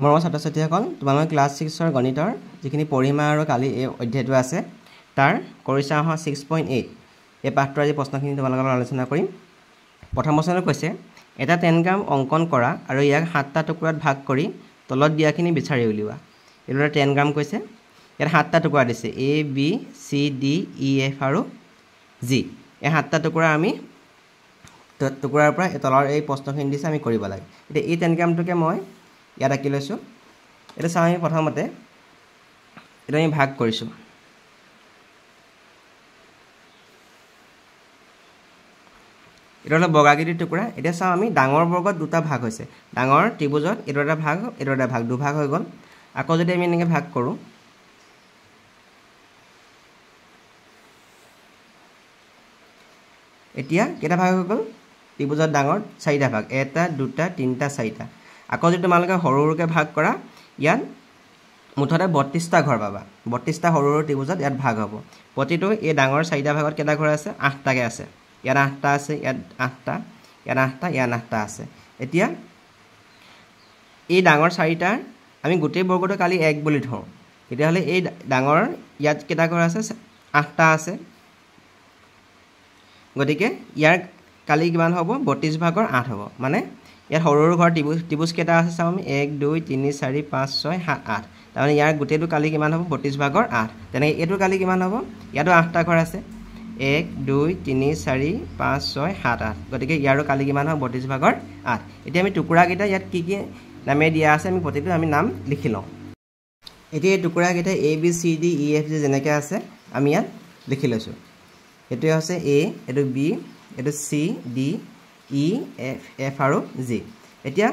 মৰমৰ ছাত্ৰ-ছাত্ৰীসকল, তোমালোকৰ ক্লাছ 6ৰ গণিতৰ যিখিনি পৰিসীমা আৰু কালি এই অধ্যায়টো আছে তাৰ কৰিছা অহা 6.8 এই পাঠটোৰ আজি প্ৰশ্নখিনি তোমালোকৰ লগত আলোচনা কৰিম। প্ৰথম প্ৰশ্নটো কৈছে এটা টেনগ্ৰাম অংকন কৰা আৰু ইয়াক 7টা টুকুৰাত ভাগ কৰি তলত দিয়াখিনি বিচাৰি উলিওৱা। এইটো এটা টেনগ্ৰাম কৈছে, ইয়াত 7টা টুকুৰা দিছে A B C D E F আৰু G। এই 7টা টুকুৰা আমি টুকুৰাৰ পৰা তলৰ এই প্ৰশ্নখিনি দিছে আমি কৰিব লাগে। এতিয়া এই টেনগ্ৰামটোকে মই ইয়াত আঁকি লৈছোঁ। এটা চাওঁ আমি প্ৰথমতে এটা আমি ভাগ কৰিছোঁ। এটা হলো বগাকৃতিৰ টুকুৰা। এতিয়া চাওঁ আমি ডাঙৰ বৰ্গত দুটা ভাগ হৈছে, ডাঙৰ ত্ৰিভুজত এইটো এটা ভাগ এইটো এটা ভাগ, দুভাগ হৈ গ'ল। আকৌ যদি আমি এনেকৈ ভাগ কৰোঁ, এতিয়া কেইটা ভাগ হৈ গ'ল? ত্ৰিভুজত ডাঙৰ 4টা ভাগ, 1 2 3 4টা। আকৌ যদি তোমালোকে সৰু সৰুকৈ ভাগ কৰা, ইয়াত মুঠতে 32টা ঘৰ পাবা। 32টা সৰু সৰু ত্ৰিভুজত ইয়াত ভাগ হ'ব। প্ৰতিটো এই ডাঙৰ 4টা ভাগত কেইটা ঘৰ আছে? 8টাকৈ আছে। ইয়াত 8টা আছে, ইয়াত 8টা, ইয়াত 8টা, ইয়াত 8টা আছে। এতিয়া এই ডাঙৰ 4টাৰ আমি গোটেই বৰ্গটো কালি 1 বুলি ধৰোঁ। তেতিয়াহ'লে এই ডাঙৰ ইয়াত কেইটা ঘৰ আছে? 8টা আছে। গতিকে ইয়াৰ কালি কিমান হ'ব? 32 ভাগৰ 8 হ'ব। মানে ইয়াত সৰু সৰু ঘৰ ত্ৰিভুজ কেইটা আছে চাওঁ আমি, 1 2 3 4 5 6 7 8। তাৰমানে ইয়াৰ গোটেইটো কালি কিমান হ'ব? 32 ভাগৰ 8। তেনেকৈ এইটো কালি কিমান হ'ব? ইয়াতো 8টা ঘৰ আছে, 1 2 3 4 5 6 7 8। গতিকে ইয়াৰো কালি কিমান হ'ব? 32 ভাগৰ 8। এতিয়া আমি টুকুৰাকেইটা ইয়াত কি কি নামে দিয়া আছে আমি প্ৰতিটো আমি নাম লিখি লওঁ। এতিয়া এই টুকুৰাকেইটা A B C D E F G যেনেকৈ আছে আমি ইয়াত লিখি লৈছোঁ। এইটোৱে হৈছে A, এইটো B, এইটো C D E F আৰু G। এতিয়া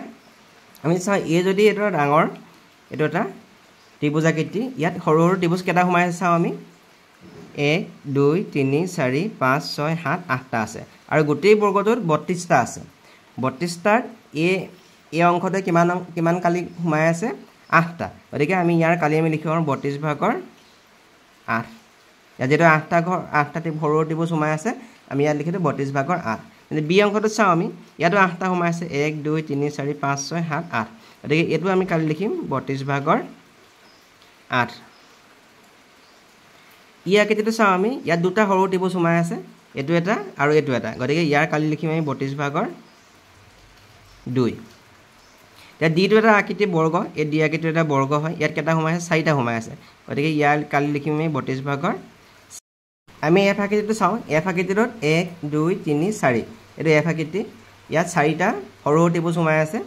আমি চাওঁ A যদি এইটো ডাঙৰ, এইটো এটা ত্ৰিভুজাকৃতি, ইয়াত সৰু সৰু ত্ৰিভুজ কেইটা সোমাই আছে চাওঁ আমি, 1 2 3 4 5 6 7 8টা আছে। আৰু গোটেই বৰ্গটোত 32টা আছে। 32টাত এই অংশতে কিমান কালি সোমাই আছে? 8টা। গতিকে আমি ইয়াৰ কালি আমি লিখিব পাৰোঁ 32 ভাগৰ 8। ইয়াত যিহেতু 8টা ঘৰ 8টা সৰু সৰু ত্ৰিভুজ সোমাই আছে, আমি ইয়াত লিখিছোঁ 32 ভাগৰ 8। কিন্তু বি অংশটো চাওঁ আমি, ইয়াতো 8টা সোমাই আছে, 1 2 3 4 5 6 7 8। গতিকে এইটো আমি কালি লিখিম 32 ভাগৰ 8। ই আকৃতিটো চাওঁ আমি, ইয়াত দুটা সৰু ত্ৰিভুজ সোমাই আছে, এইটো এটা আৰু এইটো এটা। গতিকে ইয়াৰ কালি লিখিম আমি 32 ভাগৰ 2। এতিয়া ডিটো এটা আকৃতি বৰ্গ, এই ডি আকৃতিটো এটা বৰ্গ হয়, ইয়াত কেইটা সোমাই আছে? 4টা সোমাই আছে। গতিকে ইয়াৰ কালি লিখিম আমি 32 ভাগৰ। আমি এফ আকৃতিটো চাওঁ, এফ আকৃতিটোত 1 2 3 4, এইটো এফ আকৃতি, ইয়াত 4টা সৰু সৰু ত্ৰিভুজ সোমাই আছে।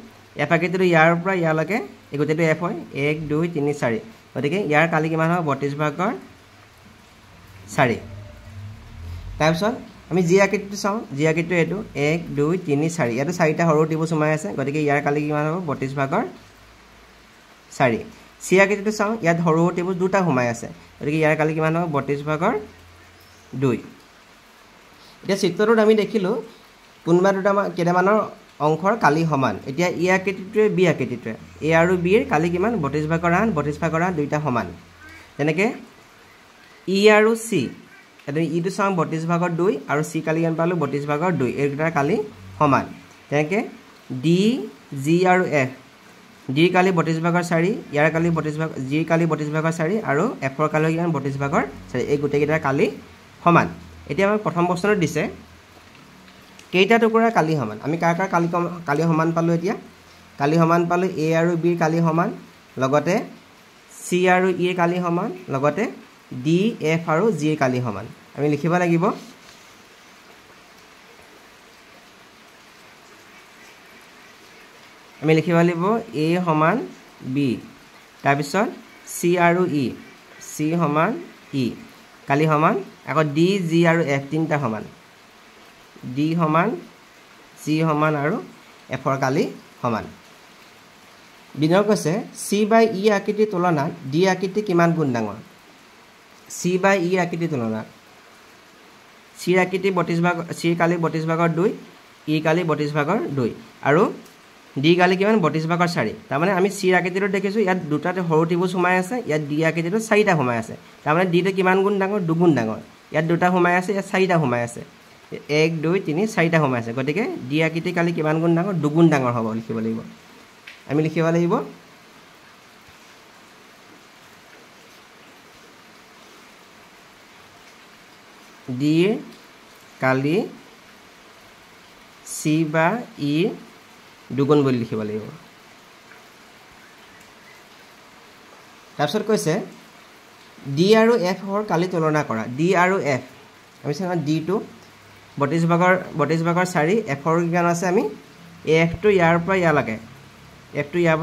এফ আকৃতিটো ইয়াৰ পৰা ইয়ালৈকে এই গোটেইটো এফ হয়, 1 2 3 4। গতিকে ইয়াৰ কালি কিমান হ'ব? 32 ভাগৰ 4। তাৰপিছত আমি জি আকৃতিটো চাওঁ, জি আকৃতিটো এইটো 1 2 3 4, ইয়াতো 4টা সৰু ত্ৰিভুজ সোমাই আছে। গতিকে ইয়াৰ কালি কিমান হ'ব? 32 ভাগৰ 4। চি আকৃতিটো চাওঁ, ইয়াত সৰু সৰু ত্ৰিভুজ দুটা সোমাই আছে। গতিকে ইয়াৰ কালি কিমান হ'ব? 32 ভাগৰ 2। এতিয়া চিত্ৰটোত আমি দেখিলোঁ কোনোবা কেইটামানৰ অংশৰ কালি সমান। এতিয়া ই আকৃতিটোৱে বি আকৃতিটোৱে, এ আৰু বিৰ কালি কিমান? 32 ভাগৰ 8 32 ভাগৰ 8 দুইটা সমান। তেনেকৈ ই আৰু চি, এইটো ইটো চাওঁ 32 ভাগৰ 2 আৰু চি কালি কিমান পালোঁ? 32 ভাগৰ 2। এইকেইটাৰ কালি সমান। তেনেকৈ ডি জি আৰু এফ, ডিৰ কালি 32 ভাগৰ 4, ইয়াৰ কালি 32 ভাগৰ, জিৰ কালি 32 ভাগৰ 4 আৰু এফৰ কালি কিমান? 32 ভাগৰ 4। এই গোটেইকেইটাৰ কালি সমান। এতিয়া আমাক প্ৰথম প্ৰশ্নটো দিছে কেইটা টুকুৰাৰ কালি সমান। আমি কাৰ কাৰ কালি সমান পালোঁ? এতিয়া কালি সমান পালোঁ এ আৰু বিৰ কালি সমান, লগতে চি আৰু ইৰ কালি সমান, লগতে ডি এফ আৰু জিৰ কালি সমান। আমি লিখিব লাগিব এ সমান বি, তাৰপিছত চি আৰু ই, চি সমান ই কালি সমান, আকৌ ডি জি আৰু এফ তিনিটা সমান, ডি সমান জি সমান আৰু এফৰ কালি সমান। বিনৰ কৈছে চি বাই ই আকৃতিৰ তুলনাত ডি আকৃতি কিমান গুণ ডাঙৰ? চি বাই ই আকৃতিৰ তুলনাত চিৰ আকৃতি 32 ভাগ, চিৰ কালি 32 ভাগৰ 2, ই কালি 32 ভাগৰ 2 আৰু ডি কালি কিমান? 32 ভাগৰ 4। তাৰমানে আমি চিৰ আকৃতিটো দেখিছোঁ ইয়াত দুটা সৰু ত্ৰিভুজ সোমাই আছে, ইয়াত ডি আকৃতিটো 4টা সোমাই আছে। তাৰমানে ডিটো কিমান গুণ ডাঙৰ? 2 গুণ ডাঙৰ। ইয়াত দুটা সোমাই আছে, ইয়াত 4টা সোমাই আছে, 1 2 3 4টা সোমাই আছে। গতিকে ডি আকৃতি কালি কিমান গুণ ডাঙৰ? 2 গুণ ডাঙৰ হ'ব লিখিব লাগিব। আমি লিখিব লাগিব ডিৰ কালি চি বা ইৰ দুগুণ বুলি লিখিব লাগিব তাৰপিছত কৈছে ডি আৰু এফৰ কালি তুলনা কৰা ডি আৰু এফ আমি চাওঁ ডিটো 32 ভাগৰ 4 এফৰ কিমান আছে আমি এফটো ইয়াৰ পৰা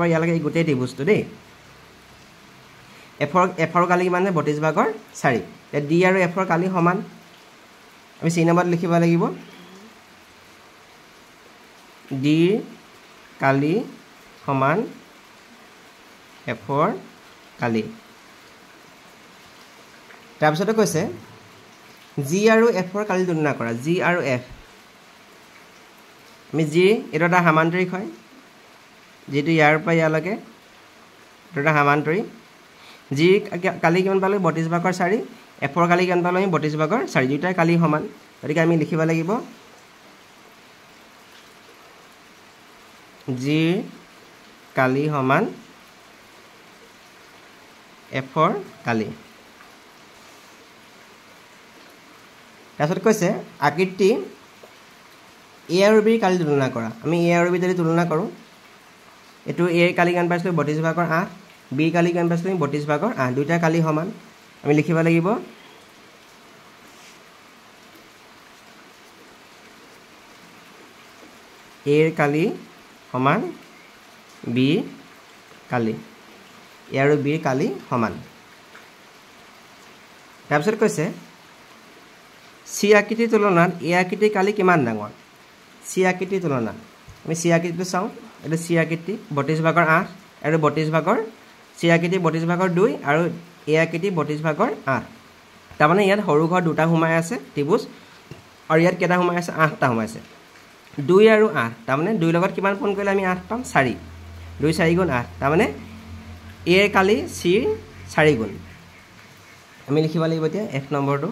ইয়ালৈকে এই গোটেই ত্ৰিভুজটো দেই এফৰ কালি কিমান 32 ভাগৰ 4 ডি আৰু এফৰ কালি সমান আমি চি নম্বৰত লিখিব লাগিব ডিৰ কালি সমান এফৰ কালি তাৰপিছতে কৈছে জি আৰু এফৰ কালি তুলনা কৰা জি আৰু এফ আমি জি এইটো এটা সামান্তৰিক হয় যিটো ইয়াৰ পৰা ইয়ালৈকে এইটো এটা সামান্তৰিক জি কালি কিমান পালোঁ 32 ভাগৰ 4 এফৰ কালি কিমান পালোঁ আমি 32 ভাগৰ 4 দুয়োটাই কালি সমান গতিকে আমি লিখিব লাগিব জিৰ কালি সমান এফৰ কালি তাৰপিছত কৈছে আকৃতি এ আৰু বিৰ কালি তুলনা কৰা আমি এ আৰু বি যদি তুলনা কৰোঁ এইটো এৰ কালি কিমান পাইছিলোঁ 32 ভাগৰ 8 বিৰ কালি কিমান পাইছিলোঁ 32 ভাগৰ 8 দুয়োটা কালি সমান আমি লিখিব লাগিব এৰ কালি সমান বিৰ কালি এ আৰু বিৰ কালি সমান তাৰপিছত কৈছে চি আকৃতিৰ তুলনাত এ আকৃতিৰ কালি কিমান ডাঙৰ চি আকৃতিৰ তুলনাত আমি চি আকৃতিটো চাওঁ এইটো চি আকৃতি 32 ভাগৰ 8 আৰু 32 ভাগৰ চি আকৃতি 32 ভাগৰ 2 আৰু এ আকৃতি 32 ভাগৰ 8 তাৰমানে ইয়াত সৰু ঘৰ দুটা সোমাই আছে ত্ৰিভুজ আৰু ইয়াত কেইটা সোমাই আছে 8টা সোমাই আছে 2 আৰু 8 তাৰমানে 2 লগত কিমান পূৰণ কৰিলে আমি 8 পাম 4 2 4 গুণ 8 তাৰমানে এৰ কালি চিৰ 4 গুণ আমি লিখিব লাগিব এতিয়া এক নম্বৰটো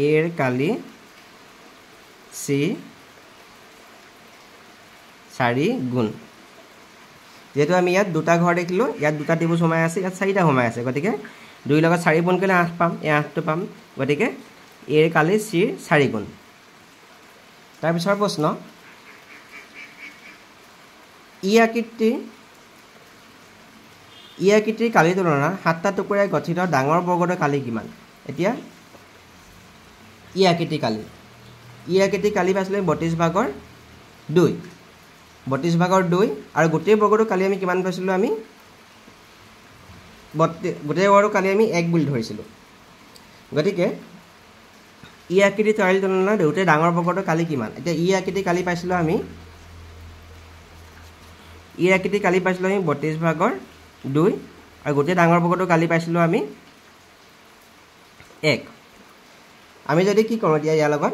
এৰ কালি চি 4 গুণ যেহেতু আমি ইয়াত দুটা ঘৰ দেখিলোঁ ইয়াত দুটা ত্ৰিভুজ সোমাই আছে ইয়াত 4টা সোমাই আছে গতিকে 2 লগত 4 পূৰণ কৰিলে 8 পাম এই 8টো পাম গতিকে এৰ কালি চিৰ 4 গুণ তাৰপিছৰ প্ৰশ্ন ই আকৃতিৰ কালিৰ তুলনাত 7টা টুকুৰাই গঠিত ডাঙৰ বৰ্গটোৰ কালি কিমান এতিয়া ই আকৃতিৰ কালি পাইছিলোঁ 32 ভাগৰ 2 32 ভাগৰ 2 আৰু গোটেই বৰ্গটোৰ কালি আমি কিমান পাইছিলোঁ আমি গোটেই বৰ্গটোৰ কালি আমি 1 বুলি ধৰিছিলোঁ গতিকে ই আকৃতিৰ কালিৰ তুলনাত গোটেই ডাঙৰ বৰ্গটোৰ কালি কিমান এতিয়া ই আকৃতিৰ কালি পাইছিলোঁ আমি 32 ভাগৰ 2 আৰু গোটেই ডাঙৰ বৰ্গটোৰ কালি পাইছিলোঁ আমি 1 আমি যদি কি কৰোঁ এতিয়া ইয়াৰ লগত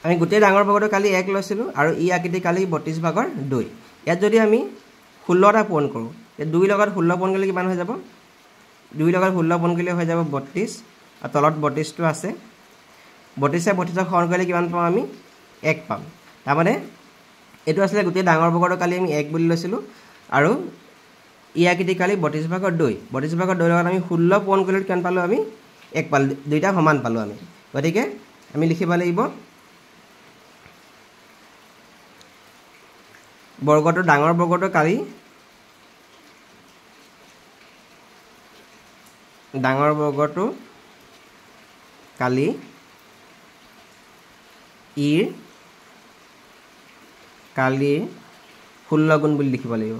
আমি গোটেই ডাঙৰ বৰ্গটোৰ কালি 1 লৈছিলোঁ আৰু ই আকৃতিৰ কালি 32 ভাগৰ 2 ইয়াত যদি আমি 16টা পূৰণ কৰোঁ 2 লগত 16 পূৰণ কৰিলে কিমান হৈ যাব 2 লগত 16 পূৰণ কৰিলে হৈ যাব 32 আৰু তলত 32টো আছে 32ে 32ক হৰণ কৰিলে কিমান পাম আমি 1 পাম তাৰমানে এইটো আছিলে গোটেই ডাঙৰ বৰ্গটোৰ কালি আমি 1 বুলি লৈছিলোঁ আৰু ই আকৃতিৰ কালি 32 ভাগৰ 2 32 ভাগৰ 2 লগত আমি 16 পূৰণ কৰিলে কিমান পালোঁ আমি 1 পালোঁ দুইটা সমান পালোঁ আমি গতিকে আমি লিখিব লাগিব বৰ্গটোৰ ডাঙৰ বৰ্গটোৰ কালি ইৰ কালিৰ 16 গুণ বুলি লিখিব লাগিব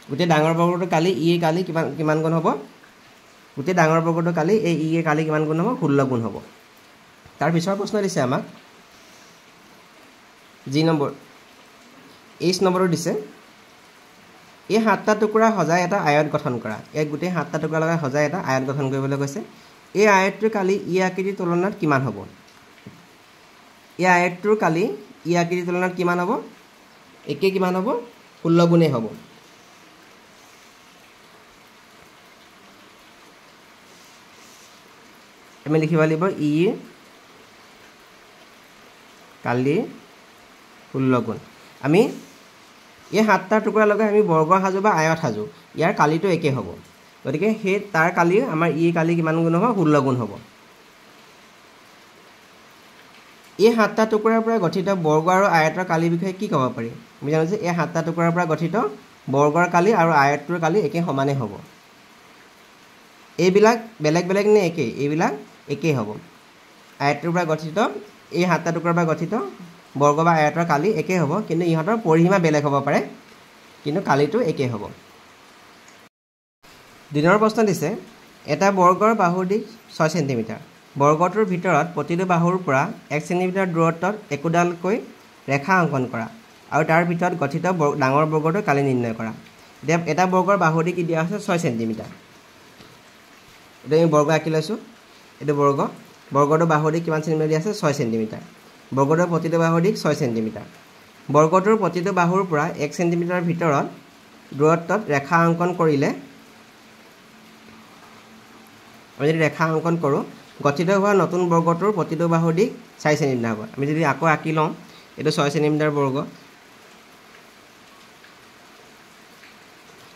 গোটেই ডাঙৰ বৰ্গটোৰ কালি ইৰ কালি কিমান গুণ হ'ব গোটেই ডাঙৰ বৰ্গটোৰ কালি এই ইৰ কালি কিমান গুণ হ'ব 16 গুণ হ'ব তাৰ পিছৰ প্ৰশ্ন দিছে আমাক জি নম্বৰ 23 নম্বৰটো দিছে এই 7টা টুকুৰা সজাই এটা আয়ত গঠন কৰা এই গোটেই 7টা টুকুৰা লগাই সজাই এটা আয়ত গঠন কৰিবলৈ কৈছে এই আয়তটোৰ কালি ই আকৃতিৰ তুলনাত কিমান হ'ব এই আয়তটোৰ কালি ই আকৃতিৰ তুলনাত কিমান হ'ব একে কিমান হ'ব 16 গুণে হ'ব আমি লিখিব লাগিব ই কালি 16 গুণ আমি এই 7টা টুকুৰা লগাই আমি বৰ্গৰ সাজু বা আয়ত সাজু ইয়াৰ কালিটো একে হ'ব গতিকে সেই তাৰ কালি আমাৰ ই কালি কিমান গুণ হ'ব 16 গুণ হ'ব এই 7টা টুকুৰাৰ পৰা গঠিত বৰ্গ আৰু আয়তৰ কালি বিষয়ে কি ক'ব পাৰি আমি জানো যে এই 7টা টুকুৰাৰ পৰা গঠিত বৰ্গৰ কালি আৰু আয়তৰ কালি একে সমানে হ'ব এইবিলাক বেলেগ বেলেগ নে একে এইবিলাক একে হ'ব আয়তৰ পৰা গঠিত এই 7টা টুকুৰাৰ পৰা গঠিত বৰ্গ বা আয়তৰ কালি একে হ'ব কিন্তু ইহঁতৰ পৰিসীমা বেলেগ হ'ব পাৰে কিন্তু কালিটো একে হ'ব দিনৰ প্ৰশ্ন দিছে এটা বৰ্গৰ বাহুৰ দিশ 6 সেন্টিমিটাৰ বৰ্গটোৰ ভিতৰত প্ৰতিটো বাহুৰ পৰা 1 সেন্টিমিটাৰ দূৰত্বত একোডালকৈ ৰেখা অংকন কৰা আৰু তাৰ ভিতৰত গঠিত ডাঙৰ বৰ্গটোৰ কালি নিৰ্ণয় কৰা এতিয়া এটা বৰ্গৰ বাহুৰ দিশ দিয়া আছে 6 সেন্টিমিটাৰ এটা আমি বৰ্গ আঁকি লৈছোঁ এইটো বৰ্গটোৰ বাহুৰ দিশ কিমান সেন্টিমিটাৰ দিয়া আছে 6 সেন্টিমিটাৰ বৰ্গটোৰ প্ৰতিটো বাহুৰ দিশ 6 সেন্টিমিটাৰ বৰ্গটোৰ প্ৰতিটো বাহুৰ পৰা 1 সেন্টিমিটাৰ ভিতৰত দূৰত্বত ৰেখা অংকন কৰিলে আমি যদি ৰেখা অংকন কৰোঁ গঠিত হোৱা নতুন বৰ্গটোৰ প্ৰতিটো বাহুৰ দিশ 4 সেন্টিমিটাৰ হ'ব আমি যদি আকৌ আঁকি লওঁ এইটো 6 সেন্টিমিটাৰ বৰ্গ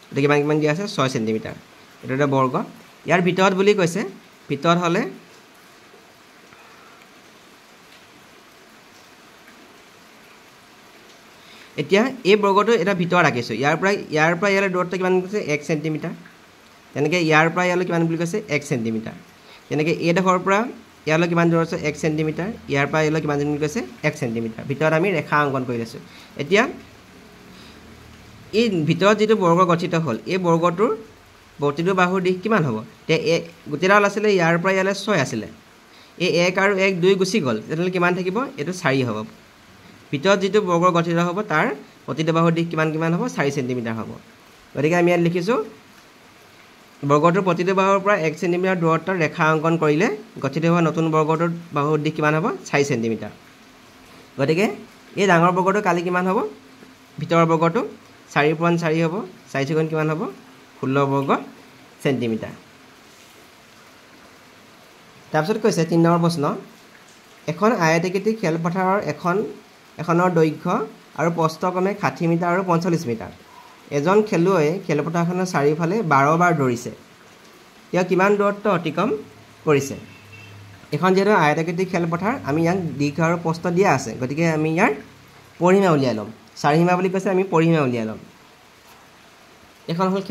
এইটো কিমান দিয়া আছে 6 সেন্টিমিটাৰ এইটো এটা বৰ্গ ইয়াৰ ভিতৰত বুলি কৈছে ভিতৰত হ'লে এতিয়া এই বৰ্গটো এটা ভিতৰত আঁকিছোঁ ইয়াৰ পৰা ইয়ালৈ দূৰত্ব কিমান কৈছে 1 সেন্টিমিটাৰ তেনেকৈ ইয়াৰ পৰা ইয়ালৈ কিমান বুলি কৈছে 1 সেন্টিমিটাৰ তেনেকৈ এইডোখৰৰ পৰা ইয়ালৈ কিমান দূৰ আছে 1 সেন্টিমিটাৰ ইয়াৰ পৰা ইয়ালৈ কিমান বুলি কৈছে 1 সেন্টিমিটাৰ ভিতৰত আমি ৰেখা অংকন কৰি লৈছোঁ এতিয়া এই ভিতৰত যিটো বৰ্গ গঠিত হ'ল এই বৰ্গটোৰ প্ৰতিটো বাহুৰ দিশ কিমান হ'ব এতিয়া গোটেইডাল আছিলে ইয়াৰ পৰা ইয়ালৈ 6 আছিলে এই 1 আৰু 1 2 গুচি গ'ল তেতিয়াহ'লে কিমান থাকিব এইটো 4 হ'ব ভিতৰত যিটো বৰ্গ গঠিত হ'ব তাৰ প্ৰতিটো বাহুৰ দিশ কিমান হ'ব 4 সেন্টিমিটাৰ হ'ব গতিকে আমি ইয়াত লিখিছোঁ বৰ্গটোৰ প্ৰতিটো বাহুৰ পৰা 1 সেন্টিমিটাৰ দূৰত্বত ৰেখা অংকন কৰিলে গঠিত হোৱা নতুন বৰ্গটোৰ বাহুৰ দিশ কিমান হ'ব 4 সেন্টিমিটাৰ গতিকে এই ডাঙৰ বৰ্গটোৰ কালি কিমান হ'ব ভিতৰৰ বৰ্গটো 4 × 4 হ'ব 4 × কিমান হ'ব 16 বৰ্গ সেন্টিমিটাৰ তাৰপিছত কৈছে 3 নম্বৰ প্ৰশ্ন এখন আয়তাকৃতি খেলপথাৰৰ এখনৰ দৈৰ্ঘ্য আৰু প্ৰস্থ ক্ৰমে 60 মিটাৰ আৰু 45 মিটাৰ এজন খেলুৱৈয়ে খেলপথাৰখনৰ চাৰিওফালে 12 বাৰ দৌৰিছে তেওঁ কিমান দূৰত্ব অতিক্ৰম কৰিছে এখন যিহেতু আয়তাকৃতি খেলপথাৰ আমি ইয়াক দীৰ্ঘ আৰু প্ৰস্থ দিয়া আছে গতিকে আমি ইয়াৰ পৰিসীমা উলিয়াই ল'ম চাৰিসীমা বুলি কৈছে আমি পৰিসীমা উলিয়াই ল'ম এখন হ'ল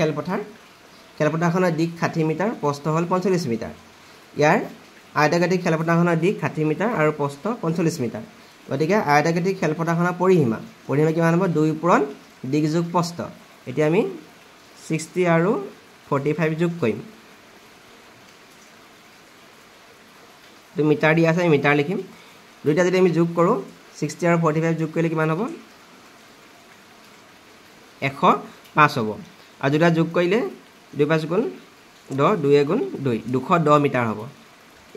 খেলপথাৰখনৰ দিশ 60 মিটাৰ প্ৰস্থ হ'ল 45 মিটাৰ ইয়াৰ আয়তাকৃতি খেলপথাৰখনৰ দিশ 60 মিটাৰ আৰু প্ৰস্থ 45 মিটাৰ গতিকে আয়তাকৃতি খেলপথাৰখনৰ পৰিসীমা কিমান হ'ব 2 পূৰণ দিশ যোগ প্ৰস্থ এতিয়া আমি 60 আৰু 45 যোগ কৰিম তো মিটাৰ দিয়া আছে আমি মিটাৰ লিখিম দুইটা যদি আমি যোগ কৰোঁ 60 আৰু 45 যোগ কৰিলে কিমান হ'ব 105 হ'ব আৰু দুটা যোগ কৰিলে 2 5 গুণ 10 2 গুণ 2 210 মিটাৰ হ'ব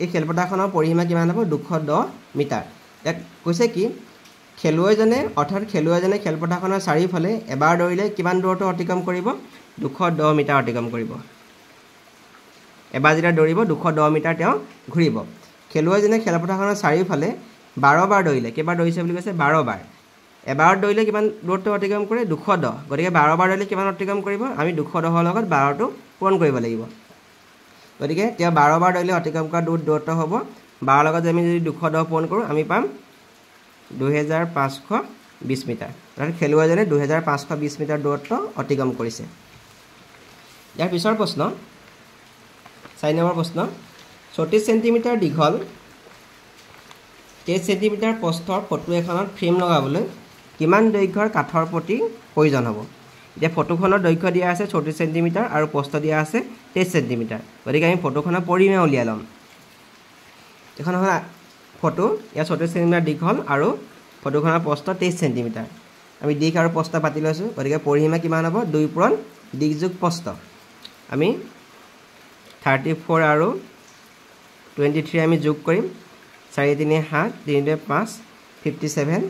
এই খেলপথাৰখনৰ পৰিসীমা কিমান হ'ব 210 মিটাৰ ইয়াক কৈছে কি খেলুৱৈজনে খেলপথাৰখনৰ চাৰিওফালে এবাৰ দৌৰিলে কিমান দূৰত্ব অতিক্ৰম কৰিব 210 মিটাৰ অতিক্ৰম কৰিব এবাৰ যেতিয়া দৌৰিব 210 মিটাৰ তেওঁ ঘূৰিব খেলুৱৈজনে খেলপথাৰখনৰ চাৰিওফালে 12 বাৰ দৌৰিলে কেইবাৰ দৌৰিছে বুলি কৈছে 12 বাৰ এবাৰ দৌৰিলে কিমান দূৰত্ব অতিক্ৰম কৰে 210 গতিকে 12 বাৰ দৌৰিলে কিমান অতিক্ৰম কৰিব আমি 210 লগত 12টো পূৰণ কৰিব লাগিব গতিকে তেওঁ 12 বাৰ দৌৰিলে অতিক্ৰম কৰা দূৰত্ব হ'ব 12 লগত আমি যদি 210 পূৰণ কৰোঁ আমি পাম 2520 মিটাৰ অৰ্থাৎ খেলুৱৈজনে 2520 মিটাৰ দূৰত্ব অতিক্ৰম কৰিছে ইয়াৰ পিছৰ প্ৰশ্ন 4 নম্বৰ প্ৰশ্ন 34 সেন্টিমিটাৰ দীঘল 23 সেন্টিমিটাৰ প্ৰস্থৰ ফটো এখনত ফ্ৰেম লগাবলৈ কিমান দৈৰ্ঘ্যৰ কাঠৰ পটি প্ৰয়োজন হ'ব এতিয়া ফটোখনৰ দৈৰ্ঘ্য দিয়া আছে 34 সেন্টিমিটাৰ আৰু প্ৰস্থ দিয়া আছে 23 সেন্টিমিটাৰ গতিকে আমি ফটোখনৰ পৰিসীমা উলিয়াই ল'ম এখন হ'ল ফটো ইয়াৰ 34 সেন্টিমিটাৰ দীঘল আৰু ফটোখনৰ প্ৰস্থ 23 সেন্টিমিটাৰ আমি দিশ আৰু প্ৰস্থ পাতি লৈছোঁ গতিকে পৰিসীমা কিমান হ'ব 2 পূৰণ দিশ যোগ প্ৰস্থ আমি 34 আৰু 23 আমি যোগ কৰিম 4 3 7 3 2 5 57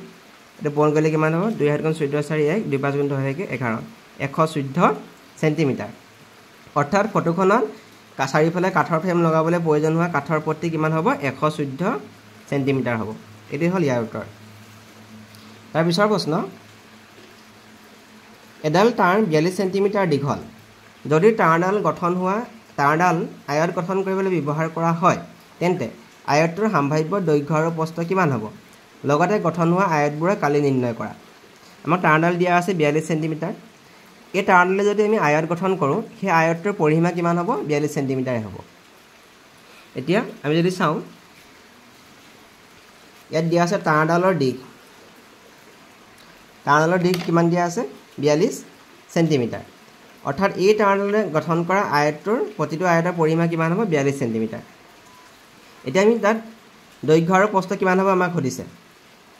এটা পূৰণ কৰিলে কিমান হ'ব 2 7 14 4 1 2 5 10 11 114 সেন্টিমিটাৰ অৰ্থাৎ ফটোখনত চাৰিওফালে কাঠৰ ফ্ৰেম লগাবলৈ প্ৰয়োজন হোৱা কাঠৰ পটি কিমান হ'ব 114 সেন্টিমিটাৰ হ'ব এটি হ'ল ইয়াৰ উত্তৰ তাৰ পিছৰ প্ৰশ্ন এডাল তাঁৰ 42 সেন্টিমিটাৰ দীঘল যদি তাঁৰডাল গঠন হোৱা তাঁৰডাল আয়ত গঠন কৰিবলৈ ব্যৱহাৰ কৰা হয় তেন্তে আয়তটোৰ সম্ভাৱ্য দৈৰ্ঘ্য আৰু প্ৰস্থ কিমান হ'ব লগতে গঠন হোৱা আয়তবোৰৰ কালি নিৰ্ণয় কৰা আমাৰ তাঁৰডাল দিয়া আছে 42 সেন্টিমিটাৰ এই তাঁৰডালে যদি আমি আয়ত গঠন কৰোঁ সেই আয়তটোৰ পৰিসীমা কিমান হ'ব 42 সেন্টিমিটাৰ হ'ব এতিয়া আমি যদি চাওঁ ইয়াত দিয়া আছে তাঁৰডালৰ দিশ কিমান দিয়া আছে 42 সেন্টিমিটাৰ অৰ্থাৎ এই তাঁৰডালে গঠন কৰা আয়তটোৰ প্ৰতিটো আয়তৰ পৰিসীমা কিমান হ'ব 42 সেন্টিমিটাৰ এতিয়া আমি তাত দৈৰ্ঘ্য আৰু প্ৰস্থ কিমান হ'ব আমাক সুধিছে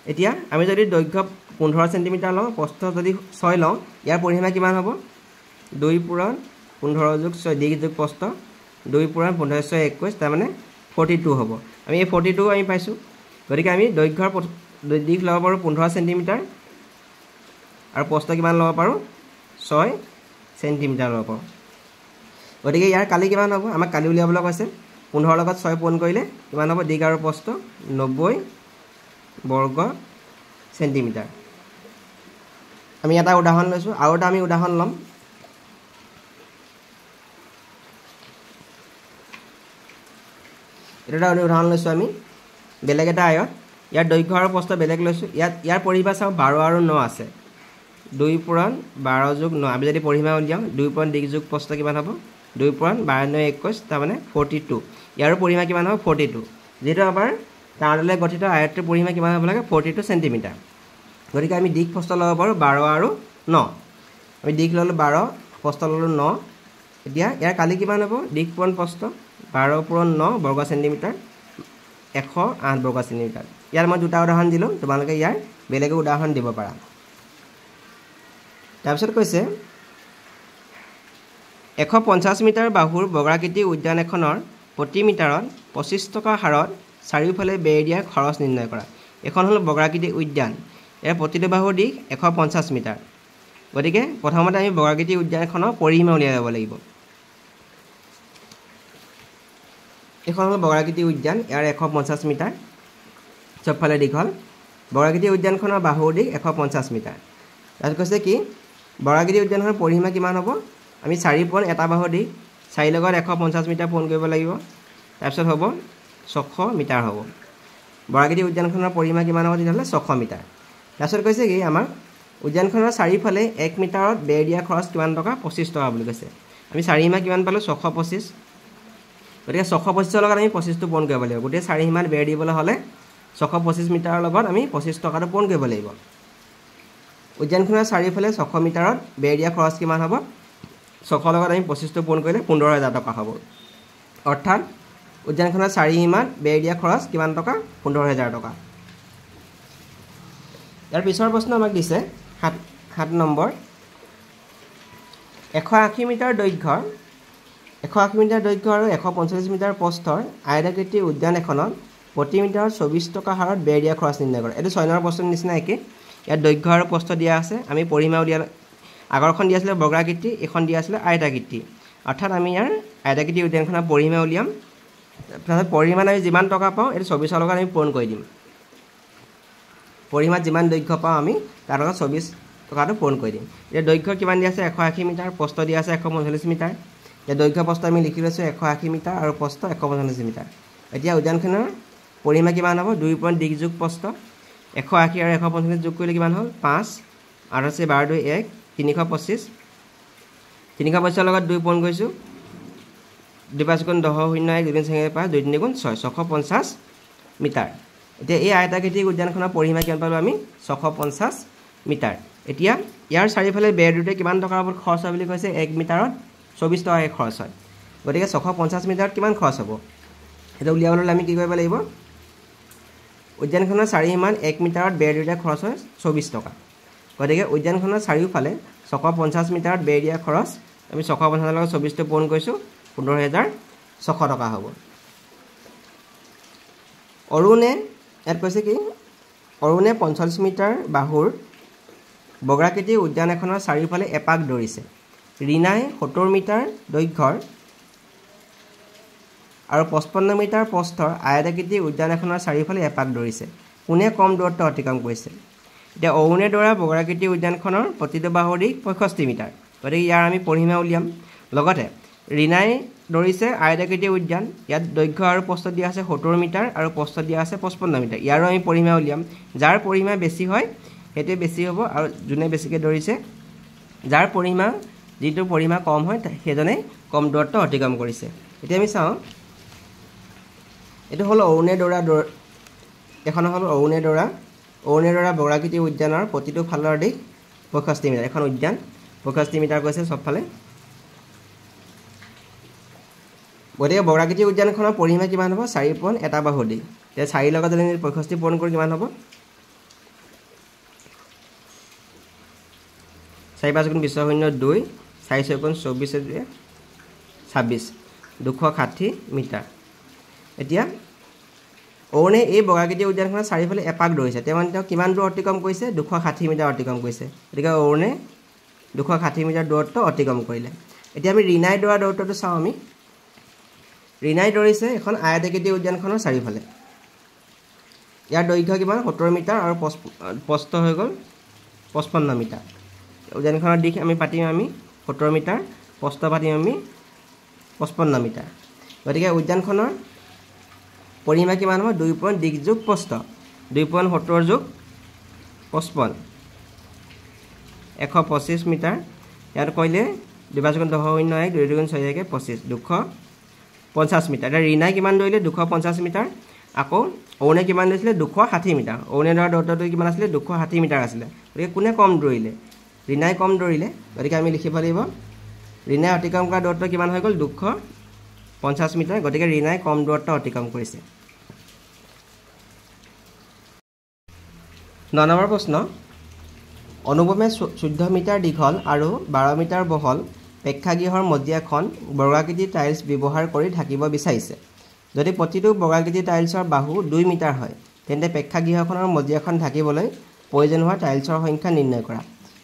এতিয়া আমি যদি দৈৰ্ঘ্য 15 সেন্টিমিটাৰ লওঁ প্ৰস্থ যদি 6 লওঁ ইয়াৰ পৰিসীমা কিমান হ'ব 2 পূৰণ 15 যোগ 6 দিশ যোগ প্ৰস্থ 2 পূৰণ 15 6 21 তাৰ মানে 42 হ'ব আমি এই 42 আমি পাইছোঁ গতিকে আমি দৈৰ্ঘ্যৰ দিশ ল'ব পাৰোঁ 15 সেন্টিমিটাৰ আৰু প্ৰস্থ কিমান ল'ব পাৰোঁ 6 সেন্টিমিটাৰ ল'ব পাৰোঁ গতিকে ইয়াৰ কালি কিমান হ'ব আমাক কালি উলিয়াবলৈ কৈছে 15 লগত 6 পূৰণ কৰিলে কিমান হ'ব দিশ আৰু প্ৰস্থ 90 বৰ্গ সেন্টিমিটাৰ আমি এটা উদাহৰণ লৈছোঁ আৰু এটা আমি উদাহৰণ ল'ম এটা উদাহৰণ লৈছোঁ আমি বেলেগ এটা আয়ত ইয়াৰ দৈৰ্ঘ্য আৰু প্ৰস্থ বেলেগ লৈছোঁ ইয়াৰ পৰিসীমা চাওঁ 12 আৰু 9 আছে 2 পূৰণ 12 যোগ 9 আমি যদি পৰিসীমা উলিয়াওঁ 2 পূৰণ দিশ যোগ প্ৰস্থ কিমান হ'ব 2 পূৰণ 12 9 21 তাৰ মানে 42 ইয়াৰো পৰিসীমা কিমান হ'ব 42 যেহেতু আমাৰ তাঁৰডালে গঠিত আয়তটোৰ পৰিসীমা কিমান হ'ব লাগে 42 সেন্টিমিটাৰ গতিকে আমি দিশ প্ৰস্থ ল'ব পাৰোঁ 12 আৰু 9 আমি দিশ ল'লোঁ 12 প্ৰস্থ ল'লোঁ 9 এতিয়া ইয়াৰ কালি কিমান হ'ব দিশ পূৰণ প্ৰস্থ 12 পূৰণ 9 বৰ্গ সেন্টিমিটাৰ 108 বৰ্গ সেন্টিমিটাৰ ইয়াৰ মই দুটা উদাহৰণ দিলোঁ তোমালোকে ইয়াৰ বেলেগ উদাহৰণ দিব পাৰা তাৰপিছত কৈছে 150 মিটাৰ বাহুৰ বগ্ৰাকৃতি উদ্যান এখনৰ প্ৰতি মিটাৰত 25 টকা হাৰত চাৰিওফালে বেৰ দিয়া খৰচ নিৰ্ণয় কৰা এখন হ'ল বগ্ৰাকৃতি উদ্যান ইয়াৰ প্ৰতিটো বাহুৰ দিশ 150 মিটাৰ গতিকে প্ৰথমতে আমি বগ্ৰাকৃতি উদ্যানখনৰ পৰিসীমা উলিয়াই ল'ব লাগিব এখন হ'ল বগ্ৰাকৃতি উদ্যান ইয়াৰ 150 মিটাৰ চবফালে দীঘল বগ্ৰাকৃতি উদ্যানখনৰ বাহুৰ দিশ 150 মিটাৰ তাত কৈছে কি বগ্ৰাকৃতি উদ্যানখনৰ পৰিসীমা কিমান হ'ব আমি 4 পূৰণ এটা বাহুৰ দিশ 4 লগত 150 মিটাৰ পূৰণ কৰিব লাগিব তাৰপিছত হ'ব 600 মিটাৰ হ'ব বগ্ৰাকৃতি উদ্যানখনৰ পৰিসীমা কিমান হ'ব তেতিয়াহ'লে 600 মিটাৰ তাৰপিছত কৈছে কি আমাৰ উদ্যানখনৰ চাৰিওফালে 1 মিটাৰত বেৰ দিয়া খৰচ কিমান টকা 25 টকা বুলি কৈছে আমি চাৰিসীমা কিমান পালোঁ 625 গতিকে 625 লগত আমি 25টো পূৰণ কৰিব লাগিব গোটেই চাৰিসীমাত বেৰ দিবলৈ হ'লে 625 মিটাৰৰ লগত আমি 25 টকাটো পূৰণ কৰিব লাগিব উদ্যানখনৰ চাৰিওফালে 600 মিটাৰত বেৰ দিয়া খৰচ কিমান হ'ব 600 লগত আমি 25টো পূৰণ কৰিলে 15000 টকা হ'ব অৰ্থাৎ উদ্যানখনৰ চাৰিসীমাত বেৰ দিয়া খৰচ কিমান টকা 15000 টকা ইয়াৰ পিছৰ প্ৰশ্ন আমাক দিছে 7 নম্বৰ 180 মিটাৰ দৈৰ্ঘ্যৰ 180 মিটাৰ দৈৰ্ঘ্য আৰু 145 মিটাৰ প্ৰস্থৰ আয়তাকৃতিৰ উদ্যান এখনত প্ৰতি মিটাৰত 24 টকা হাৰত বেৰ দিয়া খৰচ নিৰ্ণয় কৰা এইটো 6 নম্বৰ প্ৰশ্নৰ নিচিনা একে ইয়াত দৈৰ্ঘ্য আৰু প্ৰস্থ দিয়া আছে আমি পৰিসীমা উলিয়াই আগৰখন দিয়া আছিলে বগ্ৰাকৃতি এখন দিয়া আছিলে আয়তাকৃতি অৰ্থাৎ আমি ইয়াৰ আয়তাকৃতি উদ্যানখনৰ পৰিসীমা উলিয়াম তাৰপিছত পৰিসীমাত আমি যিমান টকা পাওঁ এইটো 24 লগত আমি পূৰণ কৰি দিম পৰিসীমাত যিমান দৈৰ্ঘ্য পাওঁ আমি তাৰ লগত 24 টকাটো পূৰণ কৰি দিম এতিয়া দৈৰ্ঘ্য কিমান দিয়া আছে 180 মিটাৰ প্ৰস্থ দিয়া আছে 145 মিটাৰ এতিয়া দৈৰ্ঘ্য প্ৰস্থ আমি লিখি লৈছোঁ 180 মিটাৰ আৰু প্ৰস্থ 145 মিটাৰ এতিয়া উদ্যানখনৰ পৰিসীমা কিমান হ'ব 2 পূৰণ দিশ যোগ প্ৰস্থ 180 আৰু 145 যোগ কৰিলে কিমান হ'ল 5 আৰু আছে 12 2 1 325 325 লগত 2 পূৰণ কৰিছোঁ 2 5 গুণ 10 0 1 2 3 4 5 2 3 গুণ 6 650 মিটাৰ এতিয়া এই আয়তাকৃতিক উদ্যানখনৰ পৰিসীমা কিমান পালোঁ আমি 650 মিটাৰ এতিয়া ইয়াৰ চাৰিওফালে বেৰ দিওঁতে কিমান টকাৰ ওপৰত খৰচ হয় বুলি কৈছে 1 মিটাৰত 24 টকাকৈ খৰচ হয় গতিকে 650 মিটাৰত কিমান খৰচ হ'ব সেইটো উলিয়াবলৈ আমি কি কৰিব লাগিব উদ্যানখনৰ চাৰিসীমাত 1 মিটাৰত বেৰ দিওঁতে খৰচ হয় 24 টকা গতিকে উদ্যানখনৰ চাৰিওফালে 650 মিটাৰত বেৰ দিয়া খৰচ আমি 650 লগত 24টো পূৰণ কৰিছোঁ 15600 টকা হ'ব অৰুণে ইয়াত কৈছে কি অৰুণে 45 মিটাৰ বাহুৰ বগ্ৰাকৃতি উদ্যান এখনৰ চাৰিওফালে এপাক দৌৰিছে ৰীনাই 70 মিটাৰ দৈৰ্ঘ্যৰ আৰু 55 মিটাৰ প্ৰস্থৰ আয়তাকৃতি উদ্যান এখনৰ চাৰিওফালে এপাক দৌৰিছে কোনে কম দূৰত্ব অতিক্ৰম কৰিছে এতিয়া অৰুণেডৰা বগৰাকৃতি উদ্যানখনৰ প্ৰতিটো বাহুৰ দিশ 65 মিটাৰ গতিকে ইয়াৰ আমি পৰিসীমা উলিয়াম লগতে ৰীনাই দৌৰিছে আয়তাকৃতি উদ্যান ইয়াত দৈৰ্ঘ্য আৰু প্ৰস্থ দিয়া আছে 70 মিটাৰ আৰু প্ৰস্থ দিয়া আছে 55 মিটাৰ ইয়াৰো আমি পৰিসীমা উলিয়াম যাৰ পৰিসীমা বেছি হয় হেতে বেছি হ'ব আৰু যোনে বেছিকৈ দৌৰিছে যাৰ পৰিসীমা যিটো পৰিসীমা কম হয় সেইজনে কম দূৰত্ব অতিক্ৰম কৰিছে এতিয়া আমি চাওঁ এটো হল অৰুণেডৰা এখন হল অৰুণেডৰা বগৰাকৃতি উদ্যানৰ প্ৰতিটো ফালৰ দিশ 65 মিটাৰ এখন উদ্যান 65 মিটাৰ কৈছে সবফালে গতিকে বগৰাকৃতি উদ্যানখনৰ পৰিসীমা কিমান হ'ব 4.1 বাহুৰ দিশ তে 4 লগত যদি 65 পূৰণ কৰি কিমান হ'ব 4 5 গুণ 20 শূন্য 2 4 6 গুণ 24 26 260 মিটাৰ এতিয়া অৰুণে এই বগৰাকৃতি উদ্যানখনৰ চাৰিওফালে এপাক দৌৰিছে তেওঁ কিমান দূৰ অতিক্ৰম কৰিছে 260 মিটাৰ অতিক্ৰম কৰিছে গতিকে অৰুণে 260 মিটাৰ দূৰত্ব অতিক্ৰম কৰিলে এতিয়া আমি ৰীনাই দৌৰা দূৰত্বটো চাওঁ আমি ৰীনাই দৌৰিছে এখন আয়তাকৃতি উদ্যানখনৰ চাৰিওফালে ইয়াৰ দৈৰ্ঘ্য কিমান 70 মিটাৰ আৰু প্ৰস্থ হৈ গ'ল 55 মিটাৰ উদ্যানখনৰ দিশ আমি পাতিম আমি 70 মিটাৰ প্ৰস্থ পাতিম আমি 55 মিটাৰ গতিকে উদ্যানখনৰ পৰিসীমা কিমান হ'ব 2 পইণ্ট দিশ যোগ প্ৰস্থ 2.70 যোগ 55 125 মিটাৰ ইয়াত কইলে 2 5 গুণ 10 শূন্য 1 2 গুণ 6 1 25 250 মিটাৰ এটা ৰীনাই কিমান দৌৰিলে 250 মিটাৰ আকৌ অৰুণে কিমান দৌৰিছিলে 260 মিটাৰ অৰুণে দৌৰা দূৰত্বটো কিমান আছিল 260 মিটাৰ আছিল গতিকে কোনে কম দৌৰিলে ৰীনাই কম দৌৰিলে গতিকে আমি লিখিব লাগিব ৰীনাই অতিক্ৰম কৰা দূৰত্ব কিমান হৈ গ'ল 250 মিটাৰ গতিকে ৰীনাই কম দূৰত্ব অতিক্ৰম কৰিছে 9 নম্বৰ প্ৰশ্ন অনুপমে 14 মিটাৰ দীঘল আৰু 12 মিটাৰ বহল প্ৰেক্ষাগৃহৰ মজিয়াখন বৰ্গাকৃতি টাইলছ ব্যৱহাৰ কৰি ঢাকিব বিচাৰিছে যদি প্ৰতিটো বৰ্গাকৃতি টাইলছৰ বাহু 2 মিটাৰ হয় তেন্তে প্ৰেক্ষাগৃহখনৰ মজিয়াখন ঢাকিবলৈ প্ৰয়োজন হোৱা টাইলছৰ সংখ্যা নিৰ্ণয় কৰা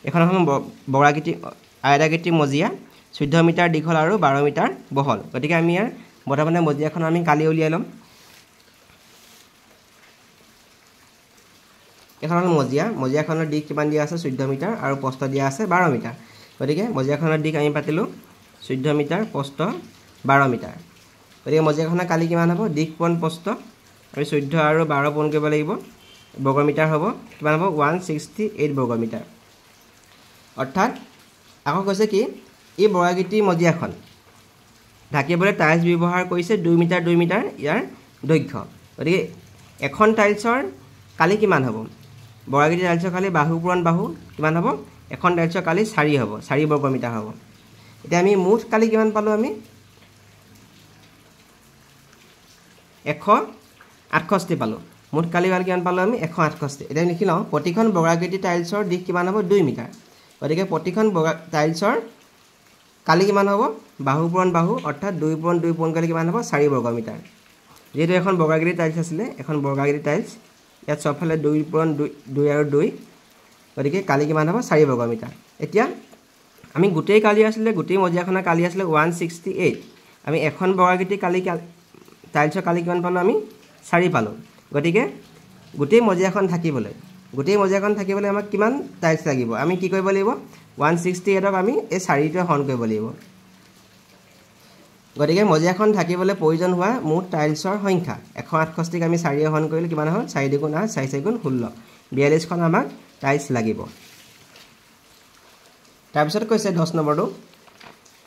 এখন বৰ্গাকৃতি আয়তাকৃতি মজিয়া 14 মিটাৰ দীঘল আৰু 12 মিটাৰ বহল গতিকে আমি ইয়াৰ বৰ্তমানে মজিয়াখন আমি কালি উলিয়াই লম এখন মজিয়াখনৰ দিশ কিমান দিয়া আছে 14 মিটাৰ আৰু প্ৰস্থ দিয়া আছে 12 মিটাৰ গতিকে মজিয়াখনৰ দিশ আমি পাতিলো 14 মিটাৰ প্ৰস্থ 12 মিটাৰ গতিকে মজিয়াখনৰ কালি কিমান হ'ব দিশ কোণ প্ৰস্থ আমি 14 আৰু 12 পূৰণ কৰিব লাগিব বৰ্গ মিটাৰ হ'ব কিমান হ'ব 168 বৰ্গ মিটাৰ অৰ্থাৎ আকৌ কৈছে কি এই বৰ্গাকৃতি মজিয়াখন ঢাকিবলৈ টাইলছ ব্যৱহাৰ কৰিছে 2 মিটাৰ ইয়াৰ দৈৰ্ঘ্য গতিকে এখন টাইলছৰ কালি কিমান হ'ব বৰ্গাকৃতি টাইলছৰ কালি বাহু পূৰণ বাহু কিমান হ'ব এখন টাইলছৰ কালি 4 হ'ব 4 বৰ্গ মিটাৰ হ'ব এতিয়া আমি মুঠ কালি কিমান পালো আমি 168 পালো মুঠ কালি কিমান পালো আমি 168 এতিয়া লিখি লওঁ প্ৰতিখন বৰ্গাকৃতি টাইলছৰ দিশ কিমান হ'ব 2 মিটাৰ গতিকে প্ৰতিখন টাইলছৰ কালি কিমান হ'ব বাহু পূৰণ বাহু অৰ্থাৎ 2.2 পূৰণ কালি কিমান হ'ব 4 বৰ্গ মিটাৰ যেহেতু এখন বৰ্গাকৃতি টাইলছ আছিলে এখন বৰ্গাকৃতি টাইলছ ইয়াত সবফালে 2.2 আৰু 2 গতিকে কালি কিমান হ'ব 4 বৰ্গ মিটাৰ এতিয়া আমি গোটেই কালি আছিলে গোটেই মজিয়াখনৰ কালি আছিলে 168 আমি এখন বৰ্গাকৃতি কালি টাইলছৰ কালি কিমান পালো আমি 4 পালো গতিকে গোটেই মজিয়াখন থাকিবলৈ আমাক কিমান টাইলছ লাগিব আমি কি কৰিব লাগিব 168ক আমি এই 4টোৱে হৰণ কৰিব লাগিব গতিকে মজিয়াখন থাকিবলৈ প্ৰয়োজন হোৱা মুঠ টাইলছৰ সংখ্যা 168ক আমি 4 হৰণ কৰিলে কিমান হ'ল 4 দুগুণ 8 4 4 গুণ 16 42 খন আমাক টাইলছ লাগিব তাৰপিছত কৈছে 10 নম্বৰটো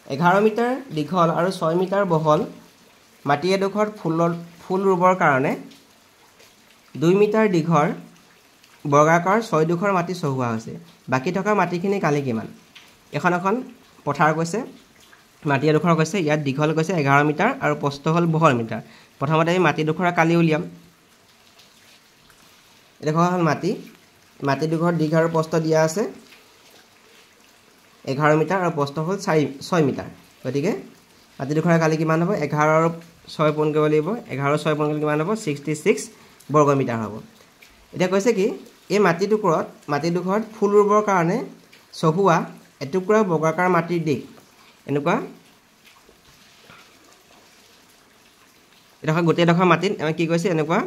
11 মিটাৰ দীঘল আৰু 6 মিটাৰ বহল মাটি এডোখৰত ফুল ৰুবৰ কাৰণে 2 মিটাৰ দীঘল বৰ্গাকাৰ 6 ডোখৰ মাটি চহুৱা হৈছে বাকি থকা মাটিখিনি কালি কিমান এখন পথাৰ কৈছে মাটি এডোখৰ কৈছে ইয়াত দীঘল কৈছে 11 মিটাৰ আৰু প্ৰস্থ হ'ল 12 মিটাৰ প্ৰথমতে আমি মাটি ডোখৰ কালি উলিয়াম এডোখৰ হ'ল মাটি ডোখৰ দীঘ আৰু প্ৰস্থ দিয়া আছে 11 মিটাৰ আৰু প্ৰস্থ হ'ল 6 মিটাৰ গতিকে মাটি ডোখৰ কালি কিমান হ'ব 11 আৰু 6 পূৰণ কৰিব লাগিব 11 আৰু 6 পূৰণ কৰিলে কিমান হ'ব 66 বৰ্গ মিটাৰ হ'ব এতিয়া কৈছে কি এই মাটি ডোখৰত ফুল ৰুবৰ কাৰণে চহুৱা এটুকুৰা বৰ্গাকাৰ মাটিৰ দিশ এনেকুৱা এডোখৰ গোটেইডোখৰ মাটিত আমি কি কৈছে এনেকুৱা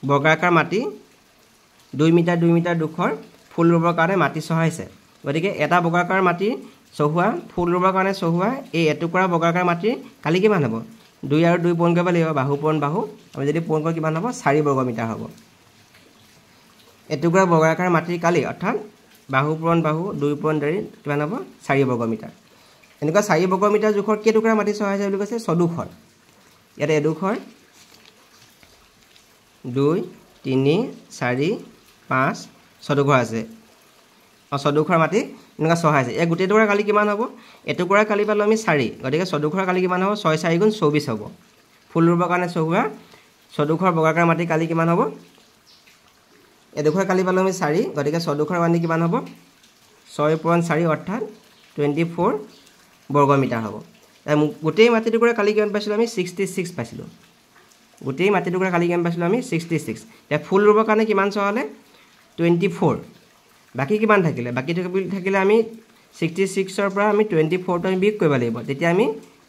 বৰ্গাকাৰ মাটি 2 মিটাৰ জোখৰ ফুল ৰুবৰ কাৰণে মাটি চহাইছে গতিকে এটা বৰ্গাকাৰ মাটি চহোৱা ফুল ৰুবৰ কাৰণে চহোৱা এই এটুকুৰা বৰ্গাকাৰ মাটি কালি কিমান হ'ব 2 আৰু 2 পূৰণ কৰিব লাগিব বাহু পূৰণ বাহু আমি যদি পূৰণ কৰোঁ কিমান হ'ব 4 বৰ্গ মিটাৰ হ'ব এটুকুৰা বৰ্গাকাৰ মাটিৰ কালি অৰ্থাৎ বাহু পূৰণ বাহু 2 পূৰণ 2 কিমান হ'ব 4 বৰ্গ মিটাৰ এনেকুৱা 4 বৰ্গ মিটাৰ জোখৰ কেইটুকুৰা মাটি চহাইছে বুলি কৈছে চদুখৰ ইয়াতে এডোখৰ 2 3 4 5 চদুখৰ আছে চদুখৰ মাটি এনেকুৱা চহাইছে এই গোটেইটুকুৰা কালি কিমান হ'ব এটুকুৰা কালি পালোঁ আমি 4 গতিকে চদুখৰ কালি কিমান হ'ব 6 4 গুণ 24 হ'ব ফুল ৰুবৰ কাৰণে চহোৱা চদুখৰ বৰ্গাকাৰ মাটি কালি কিমান হ'ব এডোখৰ কালি পালোঁ আমি 4 গতিকে চদুখৰ মাটি কিমান হ'ব 6 পূৰণ 4 অৰ্থাৎ 24 বৰ্গ মিটাৰ হ'ব গোটেই মাটিটুকুৰা কালি কিমান পাইছিলোঁ আমি 66 পাইছিলোঁ গোটেই মাটিটুকুৰা কালি কিমান পাইছিলোঁ আমি 66 এতিয়া ফুল ৰুবৰ কাৰণে কিমান চহালে 24 বাকী কিমান থাকিলে বাকী থাকিলে আমি 66ৰ পৰা আমি 24টো আমি বিয়োগ কৰিব লাগিব তেতিয়া আমি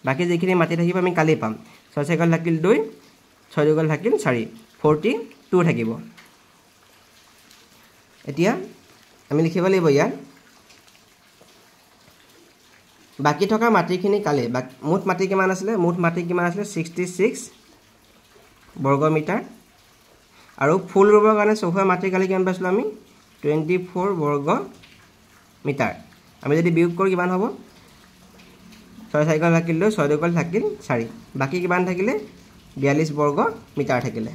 বাকী যিখিনি মাটি থাকিব আমি কালি পাম 6 6 থাকিল 2 6 2 থাকিল 4 42 থাকিব এতিয়া আমি লিখিব লাগিব ইয়াত বাকি থকা মাটিখিনি কালি মুঠ মাটি কিমান আছিলে মুঠ মাটি কিমান আছিলে 66 বৰ্গ মিটাৰ আৰু ফুল ৰুবৰ কাৰণে চহোৱা মাটি কালি কিমান পাইছিলোঁ আমি 24 বৰ্গ মিটাৰ আমি যদি বিয়োগ কৰোঁ কিমান হ'ব 6 4 থাকিল 2 6 2 থাকিল 4 বাকি কিমান থাকিলে 42 বৰ্গ মিটাৰ থাকিলে